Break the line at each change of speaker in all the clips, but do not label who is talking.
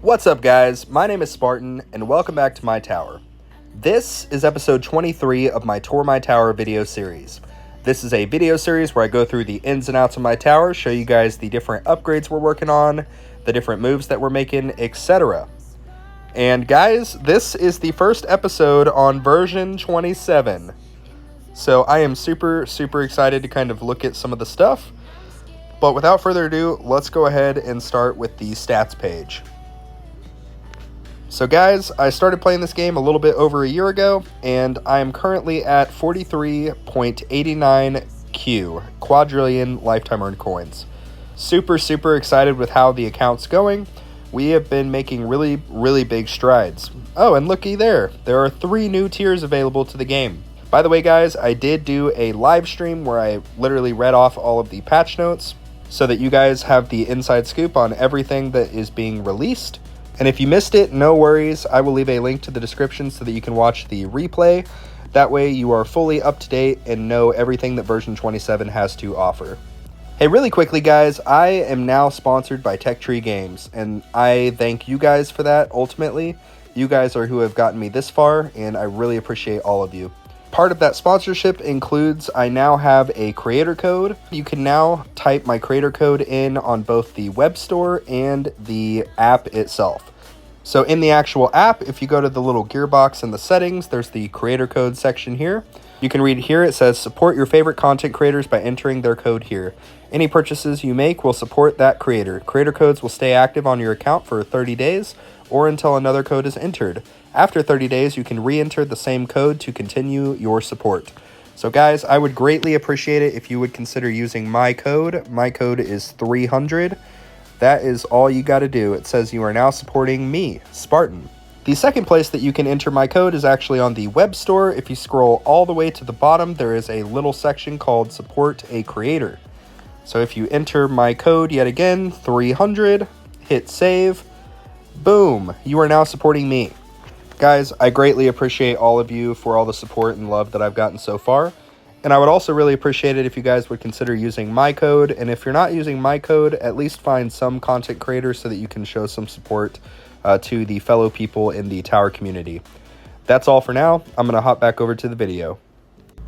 What's up, guys? My name is Spartan, and welcome back to my tower. This is episode 23 of my Tour My Tower video series. This is a video series where I go through the ins and outs of my tower, show you guys the different upgrades we're working on, the different moves that we're making, etc. And guys, this is the first episode on version 27. So I am super excited to kind of look at some of the stuff. But without further ado, let's go ahead and start with the stats page. So guys, I started playing this game a little bit over a year ago, and I am currently at 43.89 quadrillion lifetime earned coins. Super excited with how the account's going. We have been making really big strides. Oh, and looky there are 3 new tiers available to the game. By the way, guys, I did do a live stream where I literally read off all of the patch notes so that you guys have the inside scoop on everything that is being released. And if you missed it, no worries. I will leave a link to the description so that you can watch the replay. That way you are fully up to date and know everything that version 27 has to offer. Hey, really quickly, guys, I am now sponsored by Tech Tree Games, and I thank you guys for that, ultimately. You guys are who have gotten me this far, and I really appreciate all of you. Part of that sponsorship includes I now have a creator code. You can now type my creator code in on both the web store and the app itself. So in the actual app, if you go to the little gearbox in the settings, there's the creator code section here. You can read here, it says support your favorite content creators by entering their code here. Any purchases you make will support that creator. Creator codes will stay active on your account for 30 days or until another code is entered. After 30 days, you can re-enter the same code to continue your support. So guys, I would greatly appreciate it if you would consider using my code. My code is 300. That is all you got to do. It says you are now supporting me, Spartan. The second place that you can enter my code is actually on the web store. If you scroll all the way to the bottom, there is a little section called Support a Creator. So if you enter my code yet again, 300, hit save, boom, you are now supporting me. Guys, I greatly appreciate all of you for all the support and love that I've gotten so far. And I would also really appreciate it if you guys would consider using my code. And if you're not using my code, at least find some content creators so that you can show some support to the fellow people in the tower community. That's all for now. I'm going to hop back over to the video.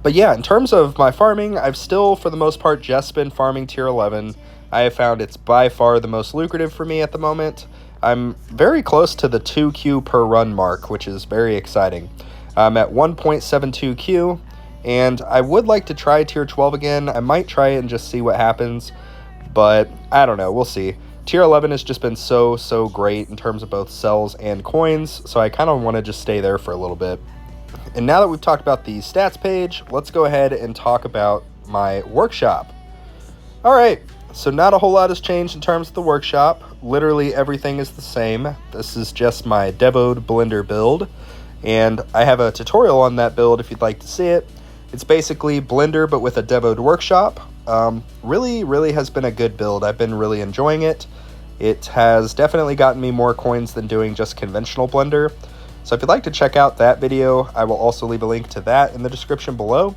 But yeah, in terms of my farming, I've still, for the most part, just been farming tier 11. I have found it's by far the most lucrative for me at the moment. I'm very close to the 2Q per run mark, which is very exciting. I'm at 1.72Q, and I would like to try tier 12 again. I might try it and just see what happens, but I don't know. We'll see. Tier 11 has just been so great in terms of both cells and coins, so I kind of want to just stay there for a little bit. And now that we've talked about the stats page, let's go ahead and talk about my workshop. All right. So not a whole lot has changed in terms of the workshop. Literally everything is the same. This is just my devoed blender build, and I have a tutorial on that build if you'd like to see it. It's basically blender but with a devoed workshop. Really has been a good build. I've been really enjoying it. It has definitely gotten me more coins than doing just conventional blender. So if you'd like to check out that video, I will also leave a link to that in the description below.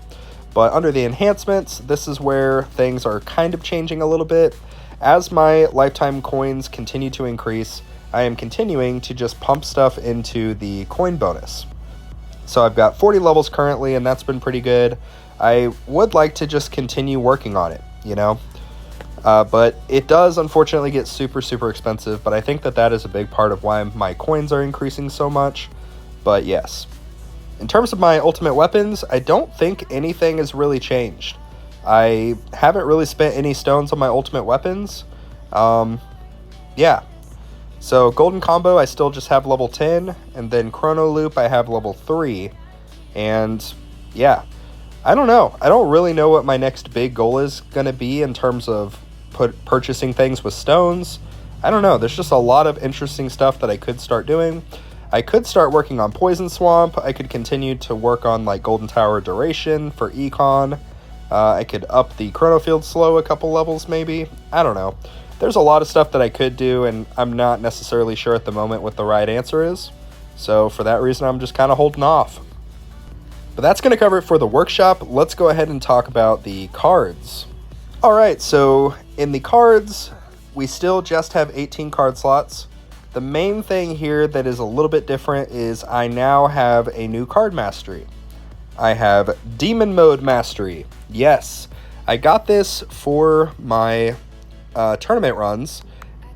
But under the enhancements, this is where things are kind of changing a little bit. As my lifetime coins continue to increase, I am continuing to just pump stuff into the coin bonus. So I've got 40 levels currently, and that's been pretty good. I would like to just continue working on it, you know? But it does unfortunately get super expensive, but I think that is a big part of why my coins are increasing so much. But yes. In terms of my ultimate weapons, I don't think anything has really changed. I haven't really spent any stones on my ultimate weapons. Yeah. So Golden Combo, I still just have level 10, and then Chrono Loop, I have level 3. And yeah, I don't know. I don't really know what my next big goal is going to be in terms of purchasing things with stones. I don't know. There's just a lot of interesting stuff that I could start doing. I could start working on Poison Swamp. I could continue to work on like Golden Tower Duration for Econ. I could up the Chrono Field Slow a couple levels maybe. I don't know. There's a lot of stuff that I could do, and I'm not necessarily sure at the moment what the right answer is. So for that reason, I'm just kind of holding off. But that's going to cover it for the workshop. Let's go ahead and talk about the cards. All right, so in the cards, we still just have 18 card slots. The main thing here that is a little bit different is I now have a new card mastery. I have Demon Mode Mastery. Yes, I got this for my tournament runs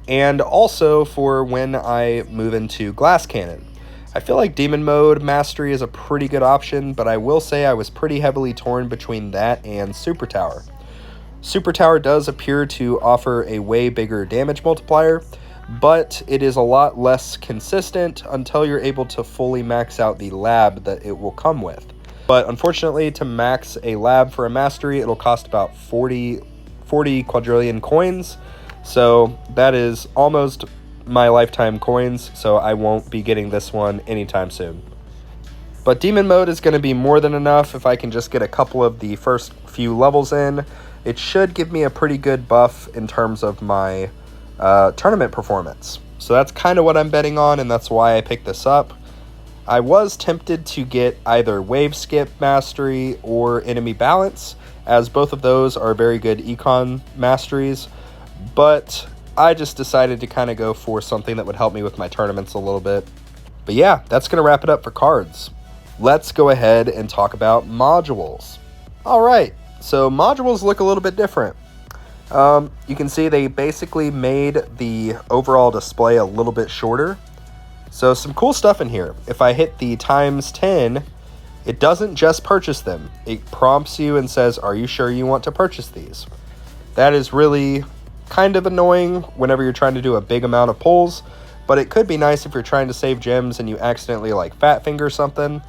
and also for when I move into Glass Cannon. I feel like Demon Mode Mastery is a pretty good option, but I will say I was pretty heavily torn between that and Super Tower. Super Tower does appear to offer a way bigger damage multiplier, but it is a lot less consistent until you're able to fully max out the lab that it will come with. But unfortunately, to max a lab for a mastery, it'll cost about 40 quadrillion coins, so that is almost my lifetime coins, so I won't be getting this one anytime soon. But Demon Mode is going to be more than enough if I can just get a couple of the first few levels in. It should give me a pretty good buff in terms of my tournament performance. So that's kind of what I'm betting on, and that's why I picked this up. I was tempted to get either Wave Skip Mastery or Enemy Balance, as both of those are very good econ masteries, but I just decided to kind of go for something that would help me with my tournaments a little bit. But yeah, that's going to wrap it up for cards. Let's go ahead and talk about modules. Alright, so modules look a little bit different. You can see they basically made the overall display a little bit shorter. So some cool stuff in here. If I hit the ×10, it doesn't just purchase them. It prompts you and says, are you sure you want to purchase these? That is really kind of annoying whenever you're trying to do a big amount of pulls, but it could be nice if you're trying to save gems and you accidentally like fat finger something.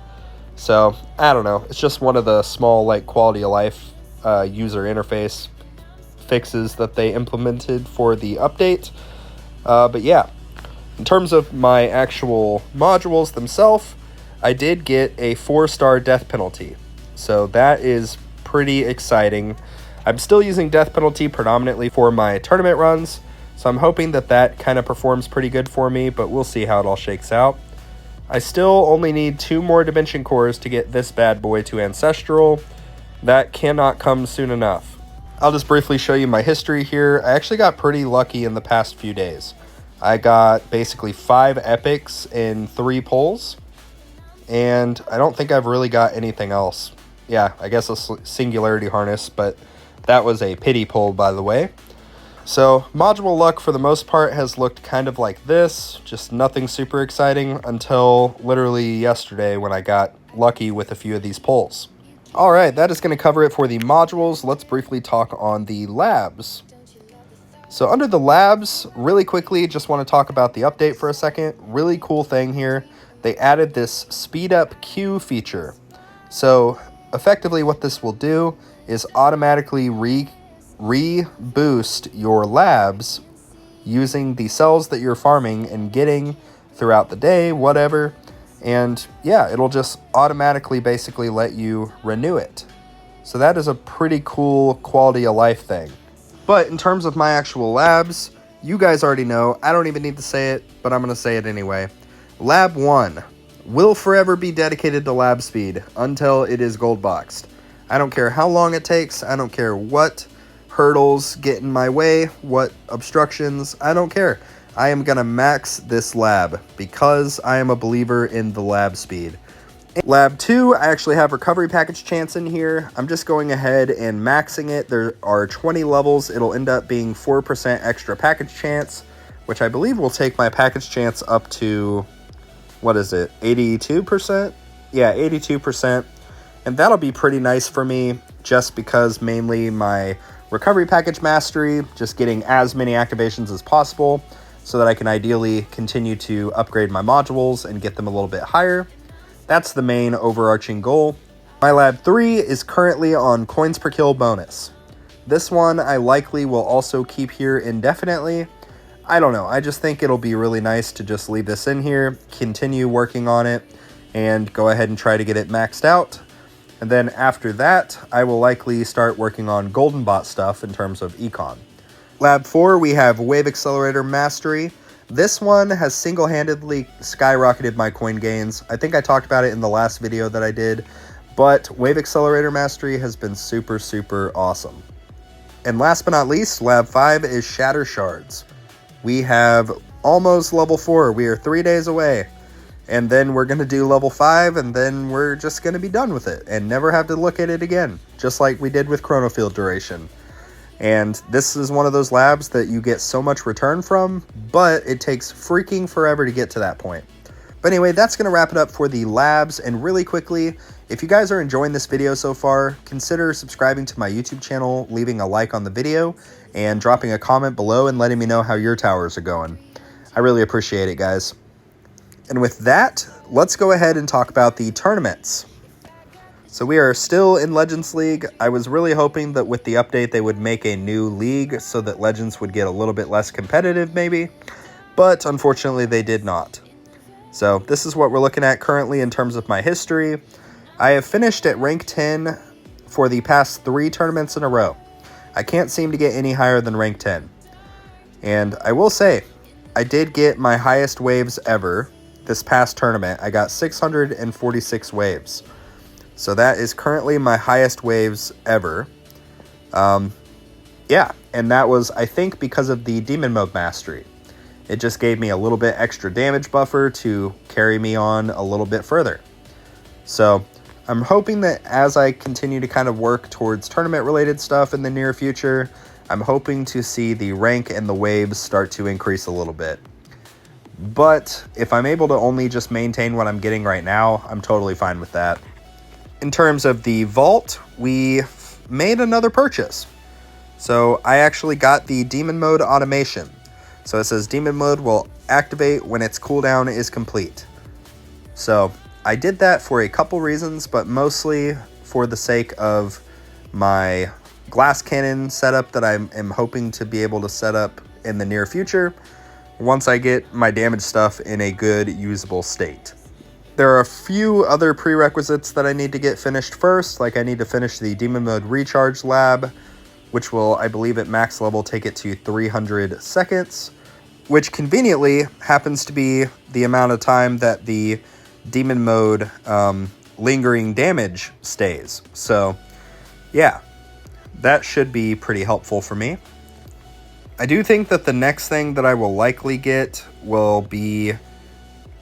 So I don't know. It's just one of the small like quality of life user interface fixes that they implemented for the update. But yeah, in terms of my actual modules themselves, I did get a 4-star death penalty. So that is pretty exciting. I'm still using death penalty predominantly for my tournament runs, so I'm hoping that that kind of performs pretty good for me, but we'll see how it all shakes out. I still only need 2 more dimension cores to get this bad boy to ancestral. That cannot come soon enough. I'll just briefly show you my history here. I actually got pretty lucky in the past few days. I got basically 5 epics in 3 pulls, and I don't think I've really got anything else. Yeah, I guess a singularity harness, but that was a pity pull, by the way. So module luck for the most part has looked kind of like this, just nothing super exciting until literally yesterday when I got lucky with a few of these pulls. Alright, that is going to cover it for the modules. Let's briefly talk on the labs. So under the labs, really quickly, just want to talk about the update for a second. Really cool thing here. They added this speed up queue feature. So effectively what this will do is automatically re-boost your labs using the cells that you're farming and getting throughout the day, whatever. And yeah, it'll just automatically basically let you renew it. So that is a pretty cool quality of life thing. But in terms of my actual labs, you guys already know, I don't even need to say it, but I'm going to say it anyway. Lab 1 will forever be dedicated to lab speed until it is gold boxed. I don't care how long it takes, I don't care what hurdles get in my way, what obstructions, I don't care. I am going to max this lab because I am a believer in the lab speed. Lab 2, I actually have recovery package chance in here. I'm just going ahead and maxing it. There are 20 levels. It'll end up being 4% extra package chance, which I believe will take my package chance up to, what is it, 82%? Yeah, 82%. And that'll be pretty nice for me just because mainly my recovery package mastery, just getting as many activations as possible so that I can ideally continue to upgrade my modules and get them a little bit higher. That's the main overarching goal. My lab 3 is currently on coins per kill bonus. This one I likely will also keep here indefinitely. I don't know, I just think it'll be really nice to just leave this in here, continue working on it, and go ahead and try to get it maxed out. And then after that, I will likely start working on golden bot stuff in terms of econ. Lab 4, we have Wave Accelerator Mastery. This one has single-handedly skyrocketed my coin gains. I think I talked about it in the last video that I did, but Wave Accelerator Mastery has been super, super awesome. And last but not least, Lab 5 is Shatter Shards. We have almost level 4. We are 3 days away. And then we're going to do level 5, and then we're just going to be done with it and never have to look at it again, just like we did with chronofield duration. And this is one of those labs that you get so much return from, but it takes freaking forever to get to that point. But anyway, that's going to wrap it up for the labs. And really quickly, if you guys are enjoying this video so far, consider subscribing to my YouTube channel, leaving a like on the video, and dropping a comment below and letting me know how your towers are going. I really appreciate it, guys. And with that, let's go ahead and talk about the tournaments. So we are still in Legends League. I was really hoping that with the update they would make a new league so that Legends would get a little bit less competitive maybe, but unfortunately they did not. So this is what we're looking at currently in terms of my history. I have finished at rank 10 for the past 3 tournaments in a row. I can't seem to get any higher than rank 10. And I will say, I did get my highest waves ever. This past tournament, I got 646 waves. So that is currently my highest waves ever. Yeah, and that was, I think, because of the Demon Mode Mastery. It just gave me a little bit extra damage buffer to carry me on a little bit further. So I'm hoping that as I continue to kind of work towards tournament-related stuff in the near future, I'm hoping to see the rank and the waves start to increase a little bit. But if I'm able to only just maintain what I'm getting right now, I'm totally fine with that. In terms of the vault, we made another purchase. So I actually got the Demon Mode automation. So it says Demon Mode will activate when its cooldown is complete. So I did that for a couple reasons, but mostly for the sake of my glass cannon setup that I am hoping to be able to set up in the near future, once I get my damage stuff in a good, usable state. There are a few other prerequisites that I need to get finished first, like I need to finish the Demon Mode Recharge Lab, which will, I believe at max level, take it to 300 seconds, which conveniently happens to be the amount of time that the Demon Mode lingering damage stays. So, yeah, that should be pretty helpful for me. I do think that the next thing that I will likely get will be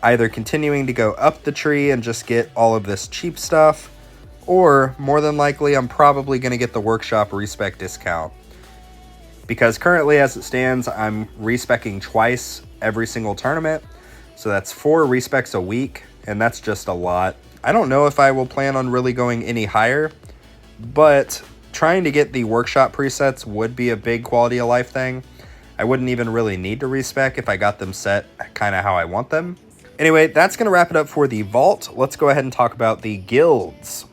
either continuing to go up the tree and just get all of this cheap stuff, or more than likely I'm probably going to get the workshop respec discount. Because currently as it stands, I'm respecing twice every single tournament, so that's 4 respecs a week, and that's just a lot. I don't know if I will plan on really going any higher, but trying to get the workshop presets would be a big quality of life thing. I wouldn't even really need to respec if I got them set kind of how I want them. Anyway, that's going to wrap it up for the vault. Let's go ahead and talk about the guilds.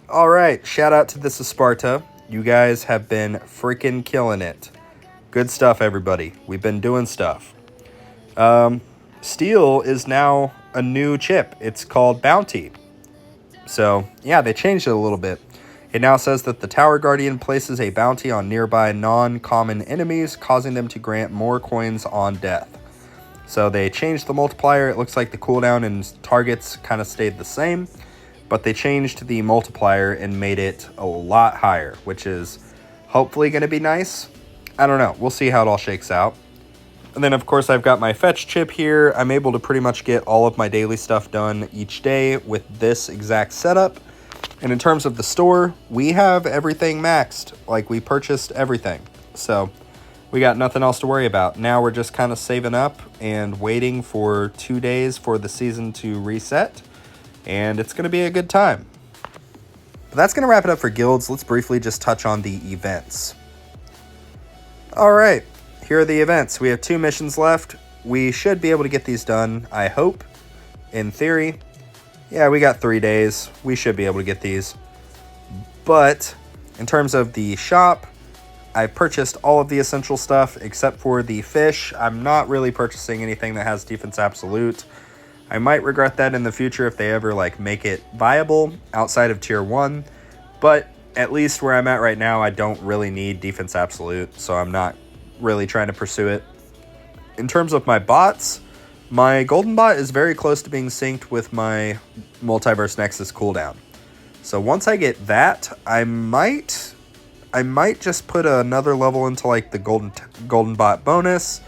Alright, shout out to This Is Sparta. You guys have been freaking killing it. Good stuff, everybody. We've been doing stuff. Steel is now a new chip. It's called Bounty. So, yeah, they changed it a little bit. It now says that the Tower Guardian places a bounty on nearby non-common enemies, causing them to grant more coins on death. So they changed the multiplier. It looks like the cooldown and targets kind of stayed the same, but they changed the multiplier and made it a lot higher, which is hopefully going to be nice. I don't know. We'll see how it all shakes out. And then, of course, I've got my fetch chip here. I'm able to pretty much get all of my daily stuff done each day with this exact setup. And in terms of the store, we have everything maxed. Like, we purchased everything. So we got nothing else to worry about. Now we're just kind of saving up and waiting for 2 days for the season to reset. And it's going to be a good time. But that's going to wrap it up for guilds. Let's briefly just touch on the events. All right, here are the events. We have 2 missions left. We should be able to get these done, I hope, in theory. Yeah, we got 3 days. We should be able to get these. But in terms of the shop, I purchased all of the essential stuff except for the fish. I'm not really purchasing anything that has defense absolute. I might regret that in the future if they ever make it viable outside of tier 1. But at least where I'm at right now, I don't really need defense absolute, so I'm not really trying to pursue it. In terms of my bots, my golden bot is very close to being synced with my Multiverse Nexus cooldown. So once I get that, I might just put another level into the golden bot bonus,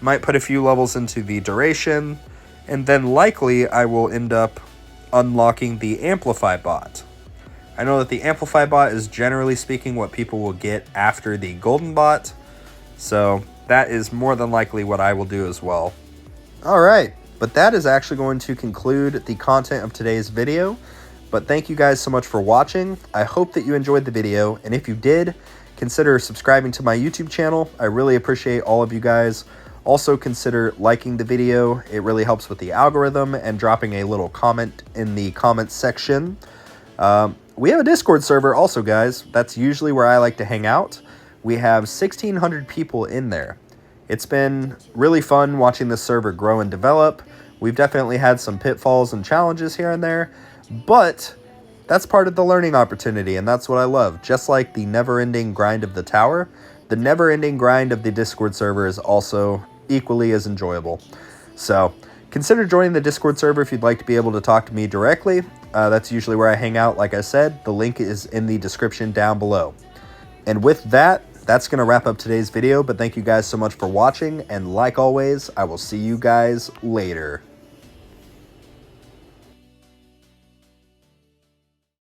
might put a few levels into the duration, and then likely I will end up unlocking the Amplify bot. I know that the Amplify bot is generally speaking what people will get after the Golden bot, so that is more than likely what I will do as well. Alright, but that is actually going to conclude the content of today's video. But thank you guys so much for watching. I hope that you enjoyed the video, and if you did, consider subscribing to my YouTube channel. I really appreciate all of you guys. Also consider liking the video. It really helps with the algorithm, and dropping a little comment in the comments section. We have a Discord server also, guys. That's usually where I like to hang out. We have 1,600 people in there. It's been really fun watching this server grow and develop. We've definitely had some pitfalls and challenges here and there, but that's part of the learning opportunity, and that's what I love. Just like the never-ending grind of the tower, the never-ending grind of the Discord server is also equally as enjoyable. So consider joining the Discord server if you'd like to be able to talk to me directly. That's usually where I hang out, like I said. The link is in the description down below. And with that, that's going to wrap up today's video, but thank you guys so much for watching, and like always, I will see you guys later.